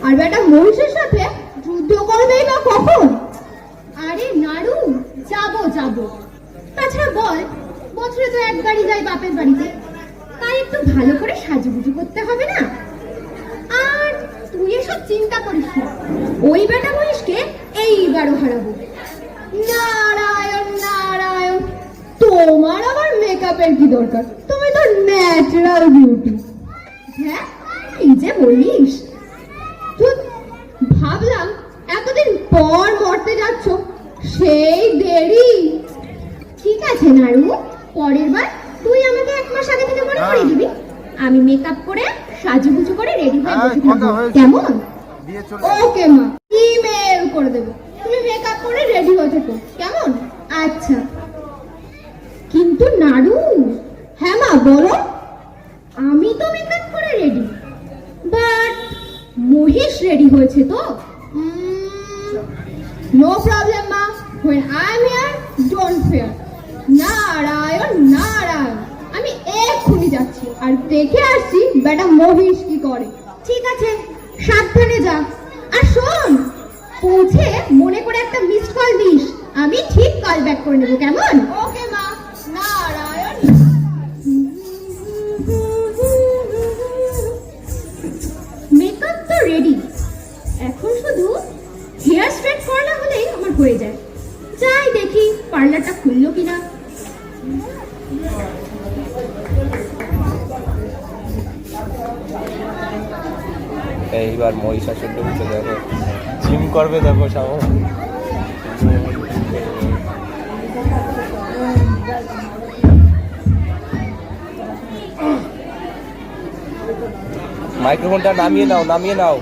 আর বেটা মহিষের সাথে যুদ্ধ করবেই বা কখন? আরে নাড়ু, যাবো যাবো। তাছাড়া বল, বছরে তো একবারই যাই বাপের বাড়িতে, তাই একটু ভালো করে সাজুগুজু করতে হবে না? আর তুই এসব চিন্তা করিস না, ওই বেটা মহিষকে এইবারও হারাবো। নারায়ণ নারায়ণ, তোমার আবার মেকআপের কি দরকার? তুমি তো ন্যাচারাল বিউটি। হ্যাঁ, কি যে বলিস। ভাবলাম এতদিন পর মরতে যাচ্ছ, সেই দেরি। ঠিক আছে নাড়ু, পরের বার তুই আমাকে 1 মাস আগে থেকে মনে করিয়ে দিবি। আমি মেকআপ করে সাজুগুজু করে রেডি হয়ে বসে থাকবো, কেমন? ওকে মা, ইমেল করে দেবো, তুমি মেকআপ করে রেডি হয়ে থেকো, কেমন? আচ্ছা। কিন্তু নাড়ু। হ্যাঁ মা বলো। আমি তো মেকআপ করে রেডি, বাট মহিষ রেডি হয়েছে তো। নো প্রবলেম মা, when I am here don't fear. Narayan Narayan, আমি এক্ষুনি যাচ্ছি আর দেখে আসছি বেটা মহিষ কি করে। ঠিক আছে, সাবধানে যা। আর শোন, পৌঁছে মনে করে একটা মিসড কল দিস, আমি ঠিক কল ব্যাক করে নেবো, কেমন? ওকে মা। নারায়ণ। মেকআপ তো রেডি, এখন শুধু হেয়ার স্ট্রেট করা হলেই আমার হয়ে যায়। যাই দেখি পার্লারটা খুললো কিনা। এইবার মহিষাসুরটা উঠে দেখো, জিম করবে দেখো সব। মাইক্রোফোনটা নামিয়ে নাও, নামিয়ে নাও।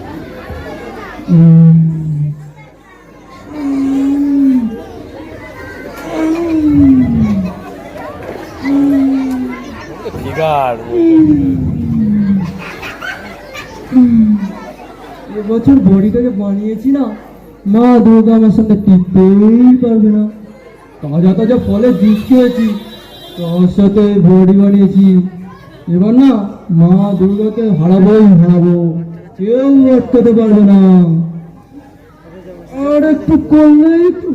ফিগার এবছর বডিটাকে বানিয়েছি না, মা দুর্গা আমার সঙ্গে টিকতেই পারবে না। তাজা তাজা ফলের জুস খেয়েছি, তার সাথে বডি বানিয়েছি। এবার না মা দুর্গাকে হারাবোই হারাবো, কেউ আটকাতে পারবে না। আর একটু করলে একটু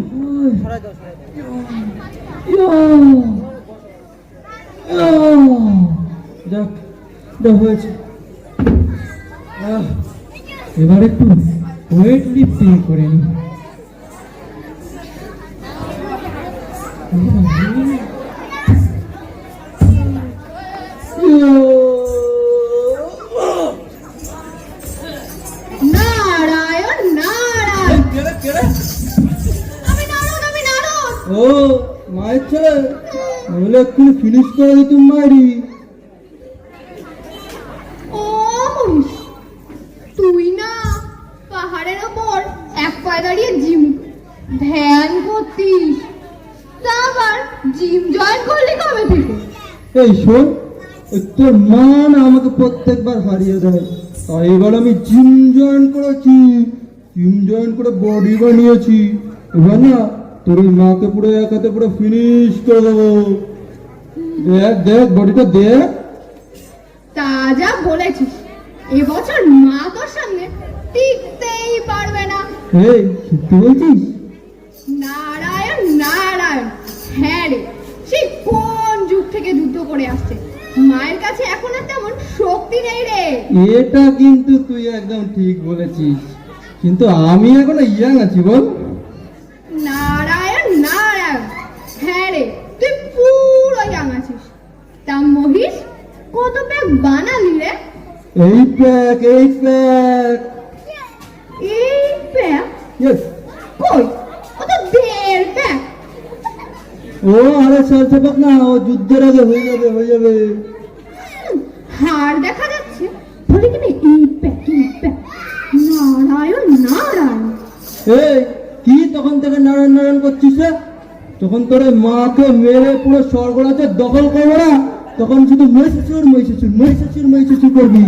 যাক, যা হয়েছে। এবার একটু ওয়েট লিফটিং করে নি। নারায়ণ নারায়ণ। ও মায়ের ছেলে, তাহলে একটু ফিনিশ করে দিতুম মায়েরই। ও মহিষ, তুই না পাহাড়ের ওপর এক পায়ে দাঁড়িয়ে জিম ধ্যান করতিস, তা আবার জিম জয়েন করলি কবে থেকে? এই শোন, তোর মা না আমাকে প্রত্যেকবার হারিয়ে দেয়, তাই এবার আমি জিম জয়েন করেছি, জিম জয়েন করে বডি বানিয়েছি। এবার না তোর ওই মাকে পুরো এক হাতে পুরো ফিনিশ করে দেবো। দেখ দেখ বডিটা দেখ। তা যা বলেছিস, এবছর মা তোর সামনে টিকতেই পারবে না। এই সত্যি বলছিস? নারায়ণ নারায়ণ। হ্যাঁ রে, সে কোন যুগ থেকে যুদ্ধ করে আসছে, মায়ের কাছে এখন আর তেমন শক্তি নেই রে। এটা কিন্তু তুই একদম ঠিক বলেছিস, কিন্তু আমি এখনো ইয়াং আছি বল। নারায়ণ নারায়ণ। হ্যাঁ রে, তুই পুরো ইয়াং আছিস। তা মহিষ, কত প্যাক বানালি রে? 8 প্যাক, 8 প্যাক। 8 প্যাক? ইয়েস। কই, ও তো 1.5 প্যাক। ও আরে সরসেপক না, ও যুদ্ধের আগে হয়ে যাবে, হয়ে যাবে। হাড় দেখা যাচ্ছে, বলে কিনা 8 প্যাক, 8 প্যাক। নারায়ণ নারায়ণ। এই কি তখন থেকে নারায়ণ নারায়ণ করছিস রে? তখন তোর মাকে মেরে পুরো স্বর্গরাজ্যে দখল করবো না, তখন শুধু মহিষাসুর মহিষাসুর মহিষাসুর মহিষাসুর করবি,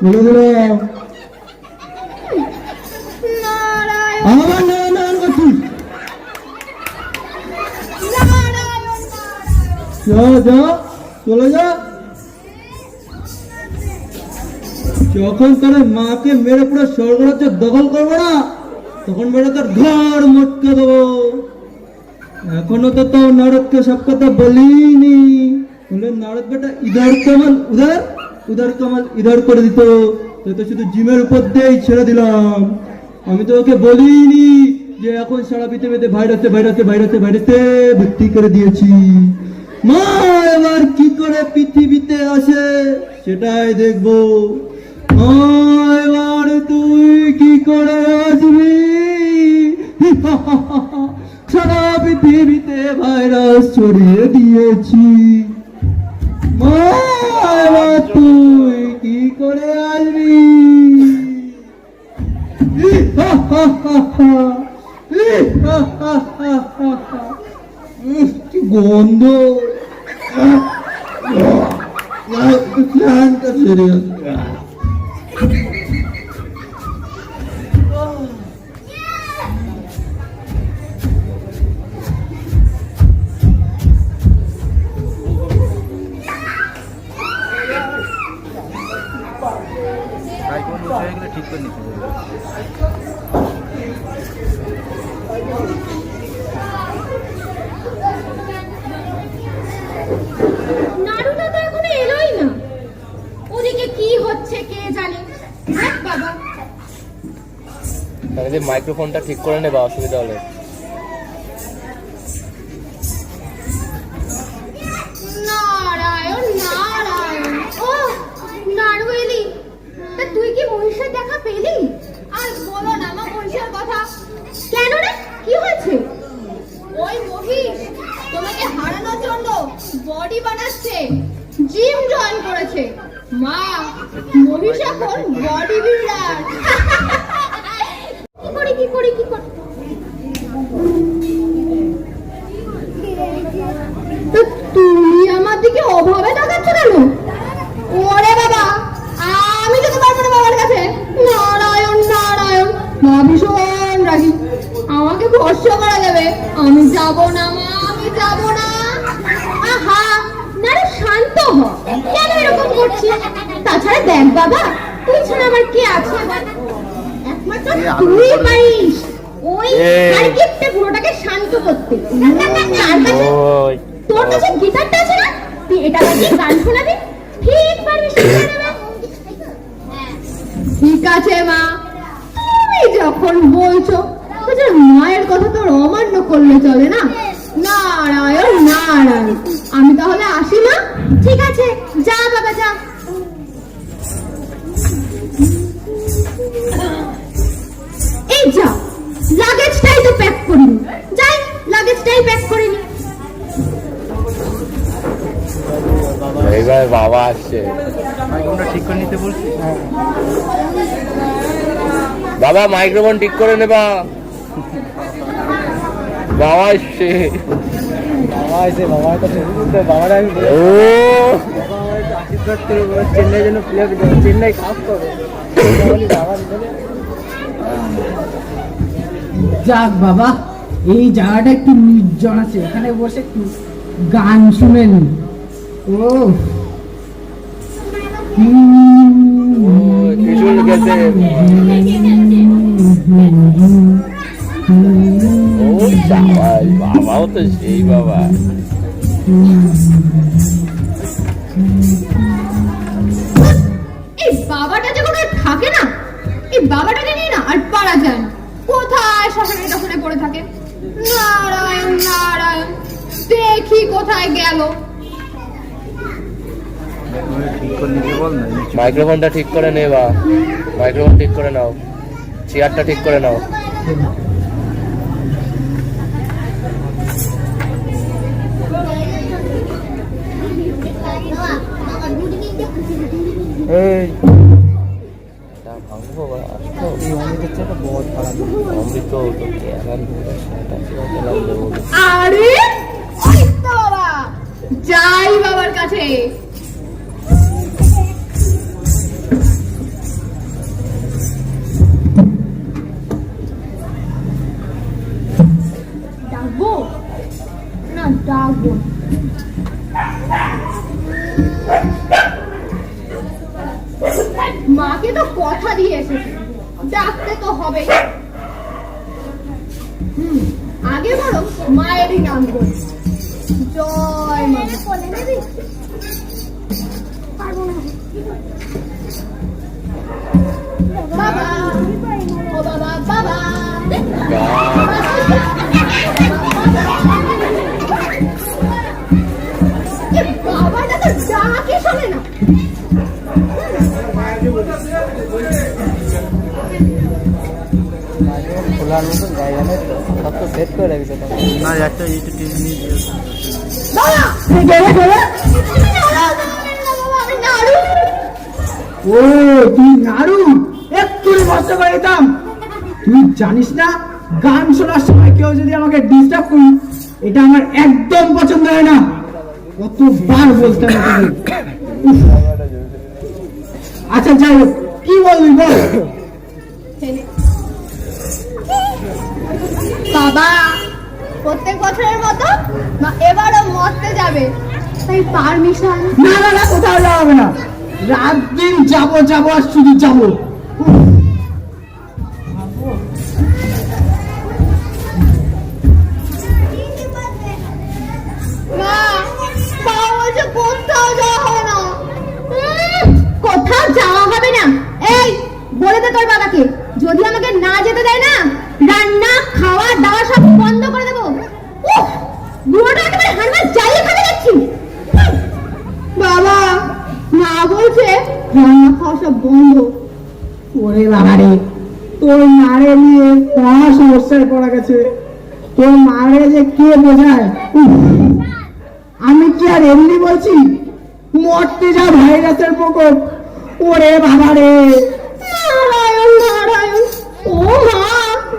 বলে দিলাম। নারায়ণ আবার নারায়ণ নারায়ণ করছিস? নারায়ণ। যা যা, চলে যা। যখন তোর মাকে মেরে পুরো স্বর্গরাজ্য দখল করবো না, তখন বেটা তোর ঘর মটকে দেবো। এখনো তো তো নারদকে সব কথা বলিনি, বলে নারদ বেটা ইধার কমল উধার, উধার কমল ইধার করে দিত, তো শুধু জিমের উপর দিয়েই ছেড়ে দিলাম। আমি তো ওকে বলিনি যে এখন সারা পৃথিবীতে ভাইরাসে ভাইরাসে ভাইরাসে ভাইরাসে ভর্তি করে দিয়েছি। মা এবার কি করে পৃথিবীতে আসে সেটাই দেখবো। মা এবার তুই কি করে আসবি? সারা পৃথিবীতে ভাইরাস ছড়িয়ে দিয়েছি। মা এবার তুই কি করে আসবি? কি গন্ধ! ঠিক করে নিতে হবে। নাড়ুদা তো এখনো এলোই না, ওদিকে কি হচ্ছে কে জানে। দেখ বাবা, তাহলে মাইক্রোফোনটা ঠিক করে নেবা, অসুবিধা হলে। নারায়ণ নারায়ণ। ও নাড়ু এলি, তা তুই কি মহিষের দেখা পেলি? আর বলো না মা মহিষের কথা। কেন রে, কি হয়েছে? ওই মহিষ তোমাকে হারানোর জন্য বডি বানাচ্ছে, জিম জয়েন করেছে। মা মহিষ এখন বডি বিল্ডার। কি করি তো তুমি আমার দিকে অভাবে তাকাচ্ছ কেন? ওরে বাবা, আমি যেতে পারবো না বাবার কাছে। নারায়ণ নারায়ণ, মা ভীষণ রাগী, আমাকে ভরসা করা যাবে। আমি যাব না মা, আমি যাব না। আহা নারে, শান্ত হ, কেন এরকম করছিস? তাছাড়া দেখ বাবা, তুই ছাড়া আমার কে আছে? একমাত্র তুই পারিস ওই সার্কিটটা পুরোটাকে শান্ত করতে। তোর কাছে গিটারটা আছে না, তুই এটা বাজিয়ে গান শোনাবি, ঠিক পারবি শিখে নেবে। ঠিক আছে মা, তুমি যখন বলছো, মায়ের কথা তোর অমান্য করলে চলে না। নারায়ণ নারায়ণ, আমি তাহলে আসি না? ঠিক আছে, যা বাবা যা। এই যা, লাগেজটাই তো প্যাক করিনি, যাই লাগেজটাই প্যাক করিনি। এইবার বাবা আসছে, ঠিক করে নিতে বলছি। বাবা মাইক্রোফোন ঠিক করে নেবা। বাবা আসছে, বাবার কাছে বাবার আমি ও আশীর্বাদ করে চেন্নাই জন্য প্লেয়ার, চেন্নাই কাপ করবে। যাক বাবা, এই জায়গাটা একটু নির্জন আছে, এখানে বসে একটু গান শুনেন। ও কিশোর গেছে, ও বাবাও তো সেই বাবা। এই বাবাটা যখন আর থাকে না, এই বাবাটাকে নিয়ে না আর পারা যায় না। কোথায় শ্মশানে টশানে পড়ে থাকে। নারায়ণ নারায়ণ, দেখি কোথায় গেল। মাইক্রোফোনটা ঠিক করে নেবা, মাইক্রোফোন ঠিক করে নাও, চেয়ারটা ঠিক করে নাও। আরে তোরা যাই বাবার কাছে। ডাকবো না, ডাকবো মাকে তো কথা দিয়ে এসেছে, ডাকতে তো হবেই। আগে বরং মায়েরই নাম করি। জয় মা। কোলে নেবি? পারবো না। বাবা, ও বাবা, বাবা। বাবাটা তো ডাকে শোনে না। খোলার মতন জায়গা নেই তো, সব তো সেট করে রেখেছে তো। না একটা এইটা টেনে নিয়ে যেও। বাবা, আমি নাড়ু। ও তুই নাড়ু, এক্ষুনি বসতে করে দিতাম। তুই জানিস না, গান শোনার সময় কেউ যদি আমাকে ডিস্টার্ব করি, এটা আমার একদম পছন্দ হয় না। কতবার বলতাম তোকে। আচ্ছা যাই হোক, কি বলবি বল। বাবা, প্রত্যেক বছরের মতো এবারও মরতে যাবে, তাই পারমিশন। না না না, কোথাও যাওয়া হবে না। রাত দিন যাবো যাবো আর শুধু যাবো। মা, বাবা বলছে কোথাও যাওয়া হবে না। কোথাও যাওয়া হবে না? এই বলে দে তোর বাবাকে, যদি আমাকে না যেতে দেয় না, রান্না খাওয়া দাওয়া সব বন্ধ করে দেবো। বুড়োটা একেবারে হারবার জ্বালিয়ে খাবে দেখছি। বাবা, মা বলছে রান্না খাওয়া সব বন্ধ। ওরে বাবা রে, তোর মারে নিয়ে মহা সমস্যায় পড়া গেছে। তোর মারে যে কে বোঝায়। আমি কি আর এমনি বলছি, মরতে যা ভাইরাসের প্রকোপ। ওরে বাবা রে, নারায়ণ নারায়ণ। ও মা,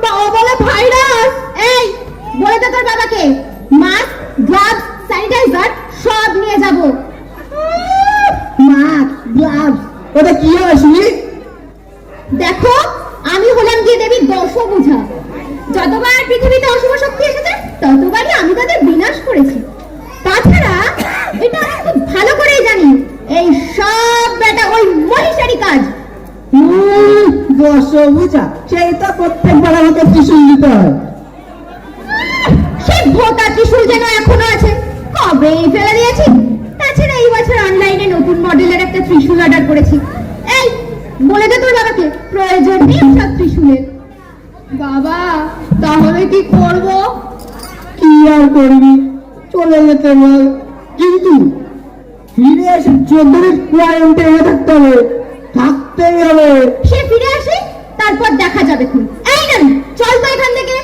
বাবা বলে ভাইরাস। এই বলে দে তোর বাবাকে, মাস্ক, গ্লাভস, স্যানিটাইজার সব নিয়ে যাব। মাস্ক, গ্লাভস, ওটা কি হবে শুনি? দেখো, আমি হলাম গিয়ে দেবী দশভুজা। যতবার পৃথিবীতে অশুভ শক্তি এসেছে, ততবারই আমি তাদের বিনাশ করেছি। তাছাড়া এটা আমি খুব ভালো করেই জানি, এই সব বেটা ওই মহিষারি কাজ। দশভুজা, সেইটা প্রত্যেকবার আমাকে ত্রিশূল দিতে হয়। সেই ভোটা ত্রিশূল যেন এখনো আছে, কবেই ফেলে দিয়েছি। তাছাড়া এই বছর অনলাইনে নতুন মডেলের একটা ত্রিশূল অর্ডার করেছি। এই বলে দে তোর বাবাকে, প্রয়োজন নেই সব ত্রিশূলের। বাবা, তাহলে কি করব? কি আর করবি, চলে যেতে বল। কিন্তু ফিরে এসে 14 দিন কোয়ারেন্টাইনে থাকতে হবে, থাকতেই হবে। সে ফিরে আসে, তারপর দেখা যাবে খুন। এই না, চল তো এখান থেকে।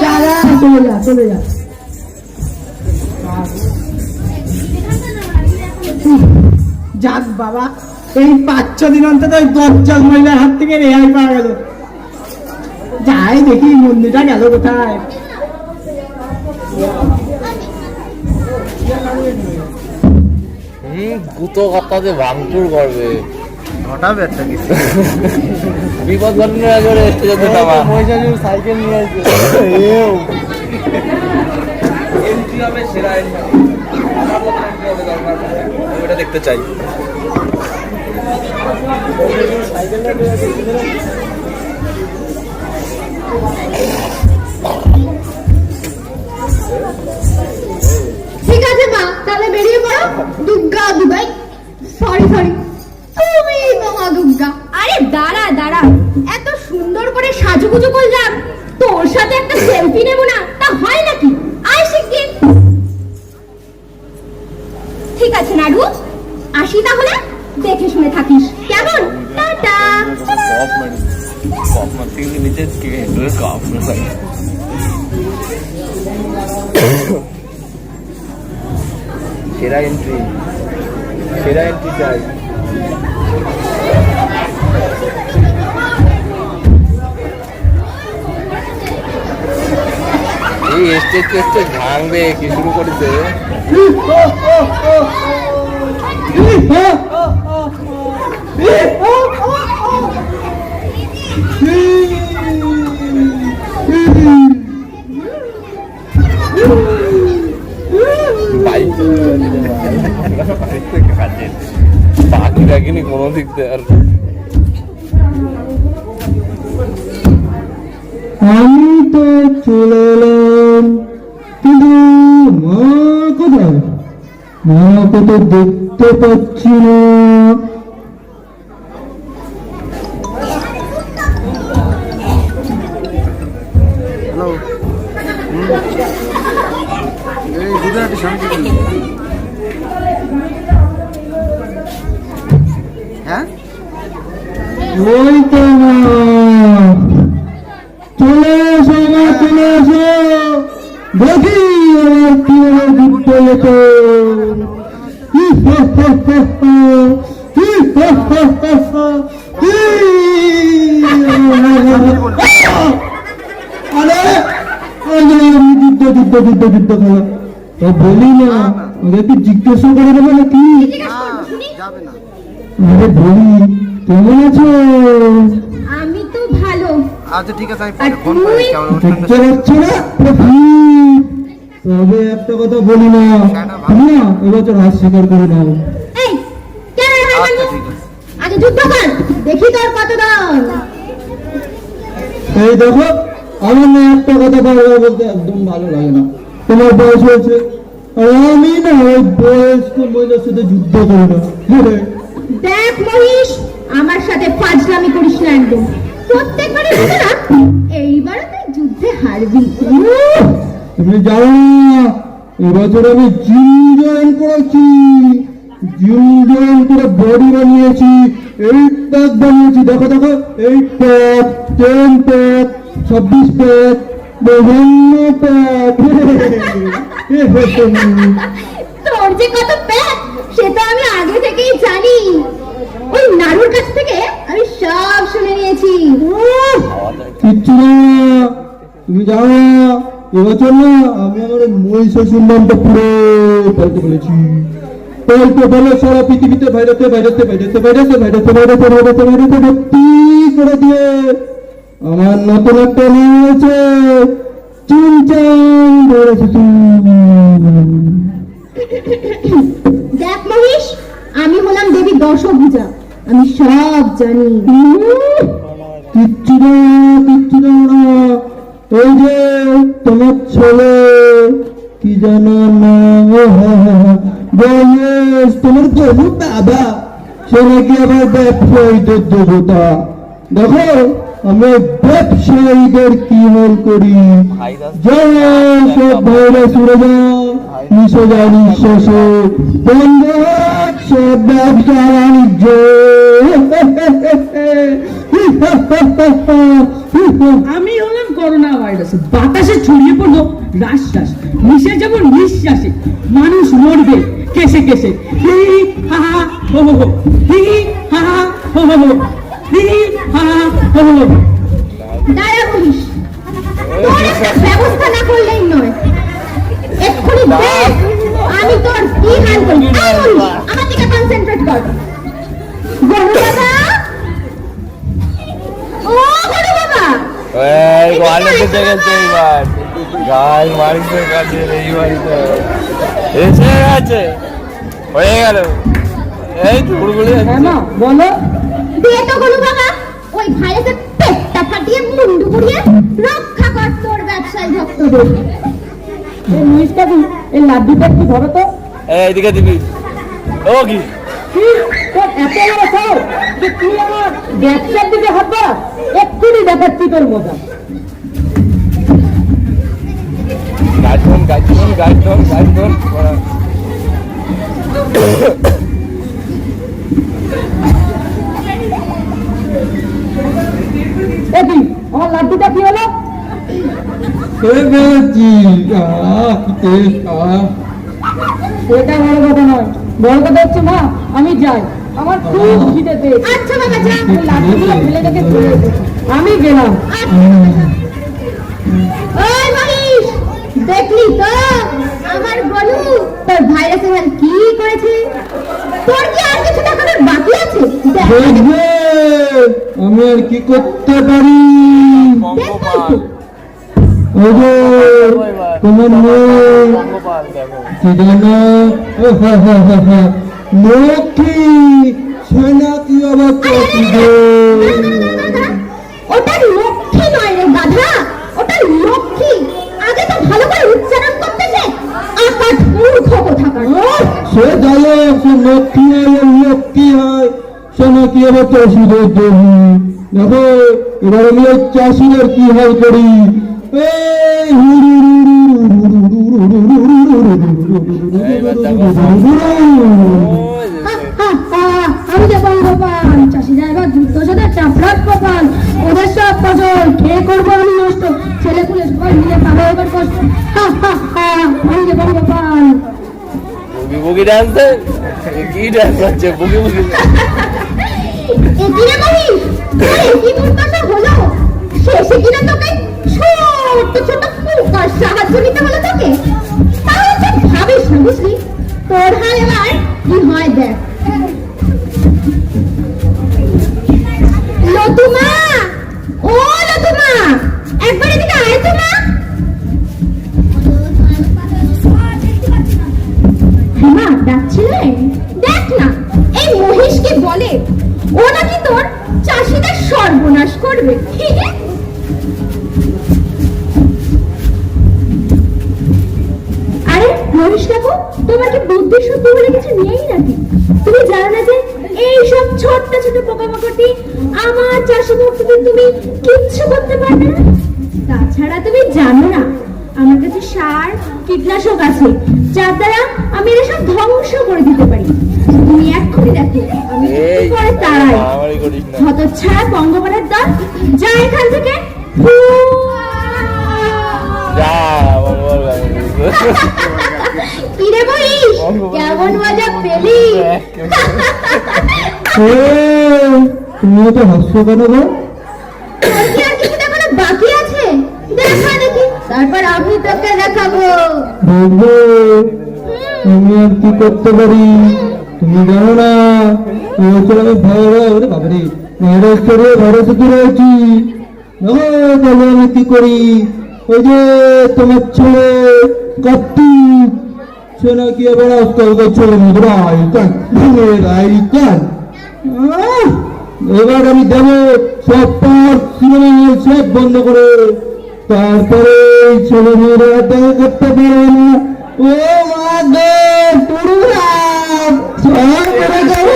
যা যা, চলে যা চলে যা। যাক বাবা, এই 5-6 দিন অন্তত ওই দজ্জাল মহিলার হাত থেকে রেহাই পাওয়া গেল। যাই দেখি মন্দিরটা গেল কোথায়। গুতো কথাতে ভাঙচুর করবে, ঘটাবে একটা কিছু। বিপদ ঘটনার আগে এসে যেতে বাবা। সাইকেল নিয়ে আসবে। এন্ট্রি হবে সেরা এন্ট্রি, আমার মতো এন্ট্রি হবে দরকার, আমি ওটা দেখতে চাই। ঠিক আছে মা, তাহলে বেরিয়ে পড়ো। দুর্গা দুবাই, সরি সরি, তুমি তো মা দুর্গা। আরে দাঁড়া দাঁড়া, এত সুন্দর করে সাজুগুজু করলাম, তোর সাথে একটা সেলফি নেব না, তা হয় নাকি? আয় শিগগির। ঠিক আছে নাড়ু, আসি তাহলে, দেখে শুনে থাকিস কেমন। টাটা। কপ মারতে গেলে নিচে হেঁটে কাপ সেরা এন্ট্রি, সেরা এন্ট্রি চাই। এই স্টেজ টেস্টেজ ভাঙবে, কি শুরু করেছে? বাইক দেখিনি কোনো দিক দিয়ে আর আমি তো চলে এলাম, কিন্তু মা কোথায়? মাকে তো দেখতে পাচ্ছি না। ওই তো মা, চলে এসো মা, চলে এসো। দেখি আমার কি যুদ্ধ যেত। আরে যুদ্ধ যুদ্ধ যুদ্ধ যুদ্ধ খেলা তো বলি না, ওদের কি জিজ্ঞাসা করে দেবে নাকি? আরে বলি, কেমন আছো? আমি তো ভালো। আচ্ছা ঠিক আছে, আমি আর পরে ফোন করি। তুই? কেমন দেখতে পাচ্ছ না? তবে একটা কথা বলি না, তুমি না এবছর হাত স্বীকার করে নাও। এই কেন রে ভাই আচ্ছা বললি? ঠিক আছে। আগে যুদ্ধ কর, দেখি তোর কত দম। এই দেখো, আমার না একটা কথা বারবার বলতে একদম ভালো লাগে না। তোমার বয়স হয়েছে, আর আমি না ওই বয়স্ক মহিলার সাথে যুদ্ধ করি না। দেখ মহিষ, আমার সাথে ফাজলামি করিস না একদম। প্রত্যেকবারে বলে না, এইবারও তুই যুদ্ধে হারবি। তুমি জানো না, এবছর আমি জিম জয়েন করেছি। জিম জয়েন করে বডি বানিয়েছি, 8 প্যাক বানিয়েছি। দেখো দেখো, 8 প্যাক, 10 প্যাক, 26 প্যাক, 52 প্যাক। তোর যে কত প্যাক সেটা আমি আগে থেকেই জানি। ওই নাড়ুর কাছ থেকে আমি সব শুনে নিয়েছি। কিচ্ছু না, তুমি জানো না, এবছর না আমি আমার মহিষাসুর নামটা পুরো পাল্টে ফেলেছি। পাল্টে ফেলে সারা পৃথিবীতে ভাইরাসে ভাইরাসে ভাইরাসে ভাইরাসে ভাইরাসে ভাইরাসে ভাইরাসে ভাইরাসে ভর্তি করে দিয়ে আমার নতুন একটা নাম হয়েছে চিনচান ভাইরাসে। দেখ মহিষ, আমি হলাম দেবী দশভুজা, আমি সব জানি। কিচ্ছু না, কিচ্ছু না। ওই যে তোমার ছেলে কি জানো না, বয়স তোমার প্রভু বাবা, সে নাকি আবার ব্যবসায়ীদের দেবতা। দেখো আমি ব্যবসায়ীদের কি মন করি, যাও সব ভাইরাস উড়ে যাও, মিশে যাও নিঃশ্বাসে, বন্ধ হোক সব ব্যবসা বাণিজ্য। আমি হলাম করোনা ভাইরাস, বাতাসে ছড়িয়ে পড়লো রাস রাস, মিশে যাবো নিঃশ্বাসে, মানুষ মরবে কেসে কেসে। হি হা হা হো হো হো, হি হা হা হো হো হো, হি হা হা হো হো হো। দাঁড়া মহিষ, তোর একটা ব্যবস্থা না করলেই নয়। এক্ষুনি দেখ আমি তোর কি হাল করি। আয় মহিষ, আমার দিকে কনসেন্ট্রেট কর। গরু বাবা, ও গরু বাবা, এই গালে কেটে গেছে এইবার, গাল মারিতে কাছে এইবার এসে গেছে, হয়ে গেল। এই চুড়গুলি হ্যাঁ মা বলো। দে তো গরু বাবা, ওই ভাইরাসের পেটটা ফাটিয়ে মুন্ডু পুড়িয়ে রক্ষা কর তোর ব্যবসায়ী ভক্তদের। এই মহিষটাকে এই লাড্ডুটা একটু ধরো তো। এইদিকে দিবি। ও কি কি তোর এত বড় সাহস যে তুই আমার ব্যবসার দিকে হাত বাড়াস? এক্ষুনি দেখাচ্ছি তোর মজা। গাজন গাজন গাজন গাজন দেখি আমার লাড্ডুটা কি হলো? এটা বড় কথা নয়, বড় কথা হচ্ছে মা আমি যাই, আমার খুব খিদে পেয়েছে। আচ্ছা বাবা যা। ওই লাড্ডুগুলো ফেলে রেখে চলে এসেছি। আমি গেলাম। ওই মহিষ, দেখলি তো আমার গলু তোর ভাইরাসের হাল কি করেছে? তোর কি আর কিছু দেখানোর বাকি আছে? দেখ দেখবে আমি আর কি করতে পারি। দেখবই তো। ওই যে তোমার মেয়ে কি জানো, লক্ষ্মী, ছানা কি আবার চাষি গো? ওটা লক্ষ্মী নয় রে গাধা, ওটা লক্ষ্মী। আগে তো ভালো করে উচ্চারণ করতে শেখ, আকাশ মূর্খ কোথাকার। সে যাই হোক, সে লক্ষ্মী হয় আর লক্ষ্মী হয়, সে নাকি আবার চাষিদের দেবী। দেখো এবার আমি ওই চাষিদের কি হাল করি। এই আমি যে বঙ্গপাল, চাষিরা এবার যুদ্ধ সাথে চাপড়াত কপাল, ওদের সব ফসল খেয়ে করবো আমি নষ্ট, ছেলে পুলে সবাই মিলে পাবে এবার কষ্ট। আমি যে বঙ্গপাল। বুগি বুগি ডান্স, কি ডান্স হচ্ছে বুগি বুগি? একিরে মহিষ, কি দুর্দশা হলো, শেষে কিনা তোকে ছোট্ট ছোট পোকার সাহায্য নিতে হলো তোকে। তাও তো ভাবিস না বুঝলি, তোর হাল এবার কি হয় দেখ। লতুমা, ও লতুমা, একবার এদিকে আয় তো মা। মা ডাকছিলে? দেখ না এই মহিষ কি বলে, ও নাকি তোর চাষিদের সর্বনাশ করবে। আরে মহিষ কাকু, তোমার কি বুদ্ধি শুদ্ধি বলে কিছু নেই নাকি? তুমি জানো না যে এই সব ছোট্ট ছোট পোকামাকড়টি আমার চাষি ভক্তদের তুমি কিচ্ছু করতে পারবে না। তাছাড়া তুমি জানো না আমার কাছে সার কীটনাশক আছে, যার দ্বারা আমি এরা সব ধ্বংস করে দিতে পারি। তুমি এক্ষুনি দেখো আমি কি করে তাড়াই। হতচ্ছাড়া বঙ্গপালের দল, যা এখান থেকে। কিরে বলিস, কেমন মজা পেলি? তুমি তো হাসছো কেন গো? তোর কি আর কিছু দেখানো বাকি আছে? দেখা দেখি, তারপর আমি তোকে দেখাবো। দেখবো আমি আর কি করতে পারি? তুমি জানো না এবছর আমি ভয় বাবারে ম্যারেজ করে ঘরে থেকে রয়েছি। তাহলে আমি কি করি? ওই যে তোমার ছেলে কার্তিক, সে নাকি এবার আজকালকার ছেলে মেয়েদের আইকান, আইকান। এবার আমি দেবো সব পার্ক সিনেমা হল সব বন্ধ করে, তারপরে এই ছেলে মেয়েরা দেখা করতে পারবে না। ও মা গো, পুরুরা সব করে দেবো।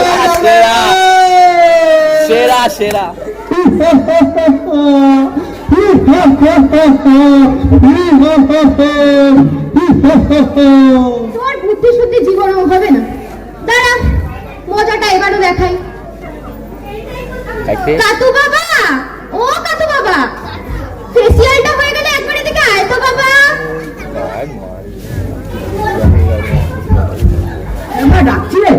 সেরা সেরা তোর বুদ্ধি শুদ্ধি জীবনেও হবে না। দাঁড়া, মজাটা এবারও দেখাই। কাতু বাবা, ও কাতু বাবা, ফেসিয়ালটা হয়ে গেলে একবার এদিকে আয় তো বাবা। ডাকছি রে?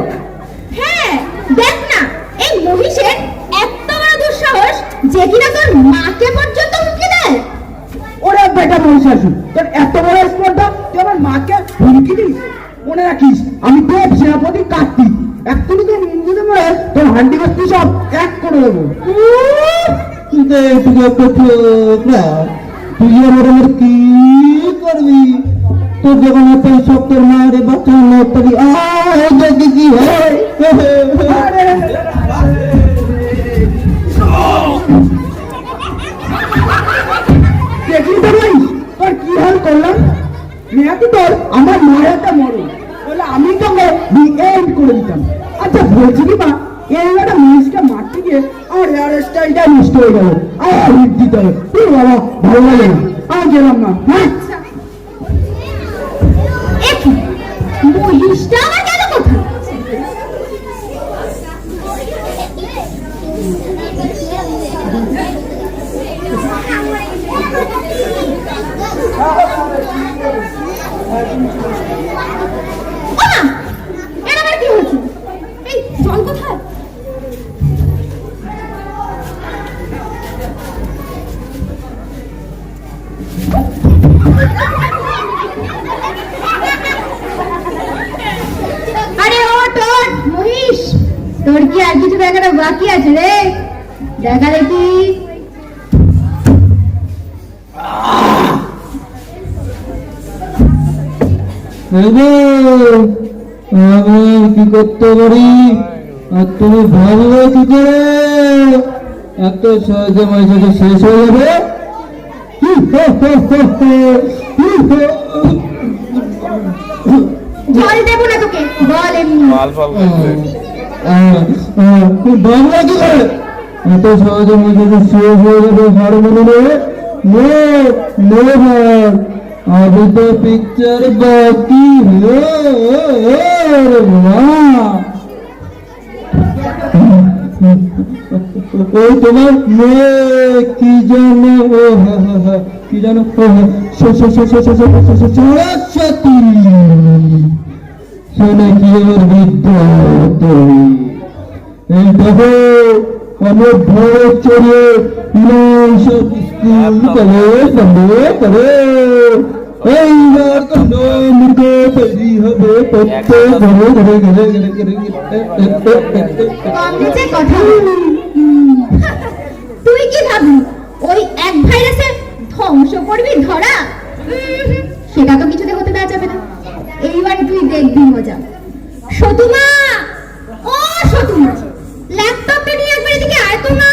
হ্যাঁ, দেখ না এই মহিষের এত বড় দুঃসাহস যে কিনা তোর মাকে পর্যন্ত হুমকি দেয়। ওরে বেটা মহিষাসুর, তোর এত বড় স্পর্ধা, তুই আমার মাকে হুমকি দিস? মনে রাখিস আমি দেব সেনাপতি কার্তিক, এক্ষুনি তোর ইঞ্জিনে মরে তোর হান্ডি বস্তি সব এক করে দেবো। তুই আমার আমার কি করবি? তোর যখন এত সব তোর মায়ের বাচ্চা না করি দেখি কি হয়। দেখলি তো ভাই তোর কি হাল করলাম? মেয়াদি তোর আমার মায়াটা মরো বলে আমি তোকে এন্ড করে দিতাম। আচ্ছা বলছি কি মা, এই একটা মহিষটা মারতে গিয়ে আমার হেয়ার স্টাইলটা নষ্ট হয়ে গেল, আর হিট দিতে হবে। বাবা ভালো লাগে না, আর গেলাম না। হ্যাঁ মহিষটা আমার গেল কোথায়? কি হয়েছে? এই জল কোথায়? আরে ও তোর মহিষ, তোর কি আর কিছু দেখাটা বাকি আছে রে? দেখা দেখি। আমি কি করতে পারি? আর তুমি ভাবলে কি করে এত সহজে মজা শেষ হয়ে যাবে? জল দেবো না তোকে, বল এমনি। ভাবলে কি করে এত সহজে মজা শেষ হয়ে যাবে? হার মনে নেই अभी तो पिक्चर बाकी है। ओ तुम्हार मेरे की जाने ओ की जानो सरस्वती सोने की और विद्या এই দেখো অনেক বড় চড়ে সব স্কুল কলেজ বন্ধ করে এইবার মুখে তৈরি হবে প্রত্যেক ঘরে ঘরে ঘরে ঘরে ঘরে কংগ্রেসের কথা। তুই কি ভাবলি ওই এক ভাইরাসে ধ্বংস করবি ধরা? সেটা তো কিছুতে হতে দেওয়া যাবে না। এইবারে তুই দেখবি মজা। সতুমা, ও সতুমা, ল্যাপটপটা নিয়ে একবার এদিকে আয় তো না।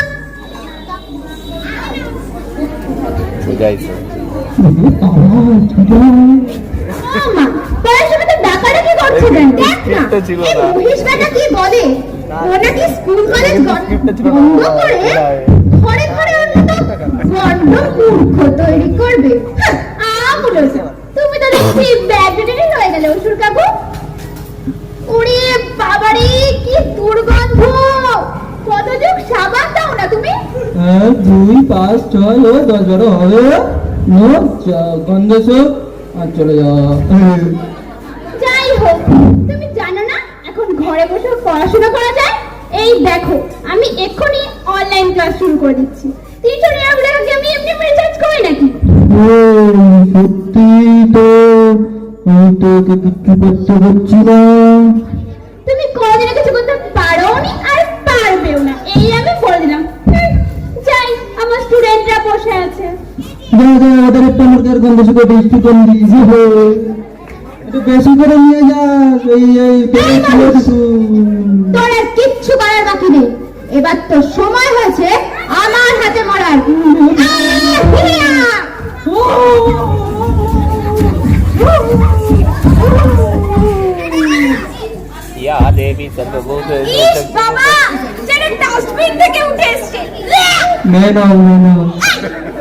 পড়াশোনা তো ডাকাডাকি করছে কেন? দেখ না এই মহিষ বেটা কি বলে, ও নাকি স্কুল কলেজ বন্ধ করে ঘরে ঘরে অন্তত গন্ড মূর্খ তৈরি করবে। তুমি তো দেখছি ব্যাডমিন্টনই হয়ে গেলে অসুর কাকু। ওরে বাবারে কি দুর্গন্ধ, কত যোগ সাবান দাও না তুমি? 2 5 6 ও 10 12 হবে নো গন্ধ সব আর চলে যাও। যাই হোক, তুমি জানো না এখন ঘরে বসে পড়াশোনা করা যায়? এই দেখো আমি এক্ষুনি অনলাইন ক্লাস শুরু করে দিচ্ছি। 300 টাকা করে কি আমি এমনি রিচার্জ করি নাকি? ও সত্যি তো আমি তো কিছু করতে পারছি না। তুমি কোনোদিনও কিছু করতে পারোনি আর পারবেও না, এই আমি বলে দিলাম। যাই, আমার স্টুডেন্টরা বসে আছে। যা যা ওদের একটা মুরগের গন্ধ শুকে বৃষ্টি করে দিয়েছে একটু বেশি করে নিয়ে যা। এই তোর আর কিচ্ছু করার বাকি নেই, এবার তো সময় হয়েছে আমার হাতে মরার। ইয়া দেবী সর্বভূত ইস বাবা, যেন ডাস্টবিন থেকে উঠে এসেছে। না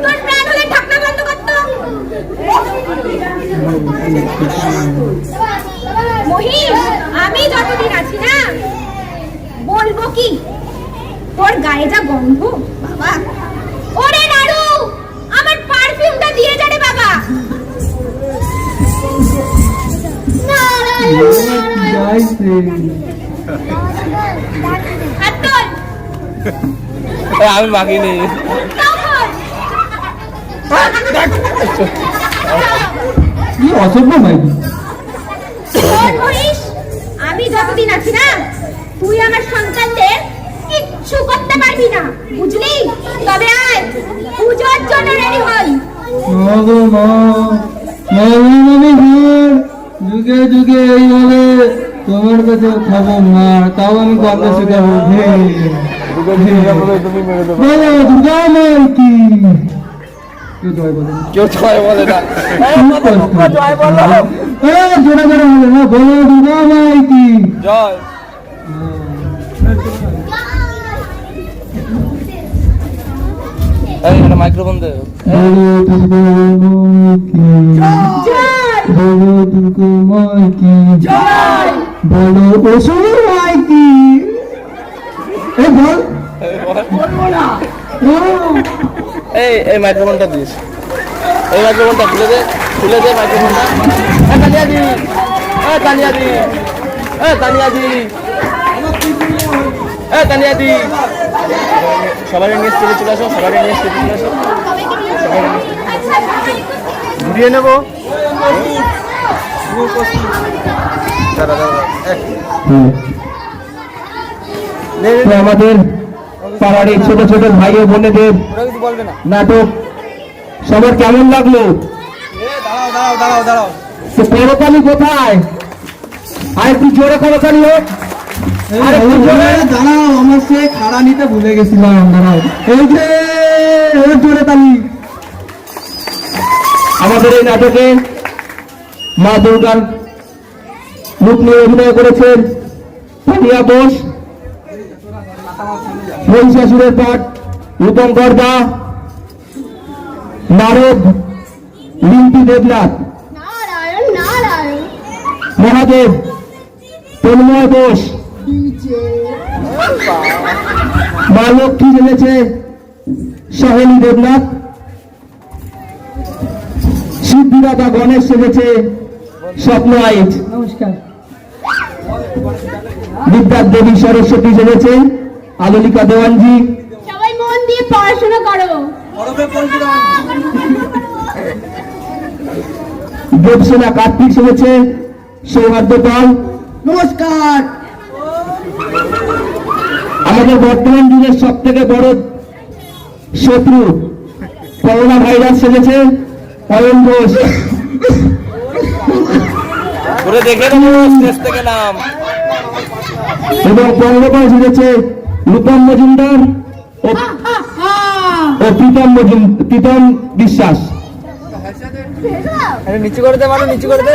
তোর প্রাণ হলে ঢাকনা বন্ধ করতো। মহিষ, আমি যতদিন আছি না বলবো কি, তোর গায়ে যা গন্ধ বাবা। ওরে নাড়ু, আমার পারফিউমটা দিয়ে যা রে বাবা। আমি মাখিনি। কি অসভ্য মাইকি। আমি যতদিন আছি না তুই আমার সন্তানদের কিচ্ছু করতে পারবি না, বুঝলি? তবে আয় পুজোর জন্য রেডি হই। যুগে যুগে এইভাবে তোমার কাছে খাবো মার, তাও আমি গন্ধ শুকাবো। বলো দুর্গা মার কি? কেউ জয় বলে না। জয় বলো, জোরে জোরে বলে না, বলো দুর্গা মার কি জয়। মাইক্রোফোন দে। বলো দুর্গা মার কি জয়, বলো দুর্গা মার কি জয়, বলো অসুর মার কি। এই বল এই মাইক্রোফোনটা দিস, এই মাইক্রোফোনটা খুলে দে মাইক্রোফোনটা। তানিয়াদি, তানিয়াদি, তানিয়াদি, তানিয়াদি, সবাই নিয়ে স্টেজে চলে আসো, সবাই নিয়ে স্টেজে চলে আসো, সবাই ঘুরিয়ে নেবো। আমাদের পাড়ার এই ছোট ছোট ভাই ও বোনেদের নাটক সবার কেমন লাগলো? দাঁড়াও তো করতালি কোথায়? আর একটু জোরে করতালি হোক। দাঁড়াও, আমার সে খাড়া নিতে ভুলে গেছিলাম, দাঁড়াও। এই যে এবার জোরে তালি। আমাদের এই নাটকে মা দুর্গার রূপ নিয়ে অভিনয় করেছেন তানিয়া বোস, মহিষাসুরের পাঠ রূপঙ্কর দা, নারদ রিম্পি দেবনাথ, নারায়ণ নারায়ণ। মহাদেব তন্ময় বোস, মা লক্ষ্মী জেনেছে সহেলী দেবনাথ, সিদ্ধিদাতা গণেশ সেজেছে স্বপ্ন আইচ, নমস্কার। বিদ্যার দেবী সরস্বতী সেজেছে আলোলিকা দেওয়ানজি, সবাই মন দিয়ে পড়াশোনা করো। দেবসেনা কার্তিক সেজেছে সৌহার্দ্য পাল। নমস্কার। আমাদের বর্তমান যুগের সব থেকে বড় শত্রু করোনা ভাইরাস সেজেছে অয়ন ঘোষ, করে দেখে নেবো স্টেজ থেকে নাম। এবং পঙ্গপাল সেজেছে রূপম মজুমদার ও প্রীতম বিশ্বাস। নিচু করে দে, মানে নিচু করে দে।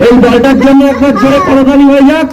এই দলটার জন্য একবার জোরে করতালি হয়ে যাক।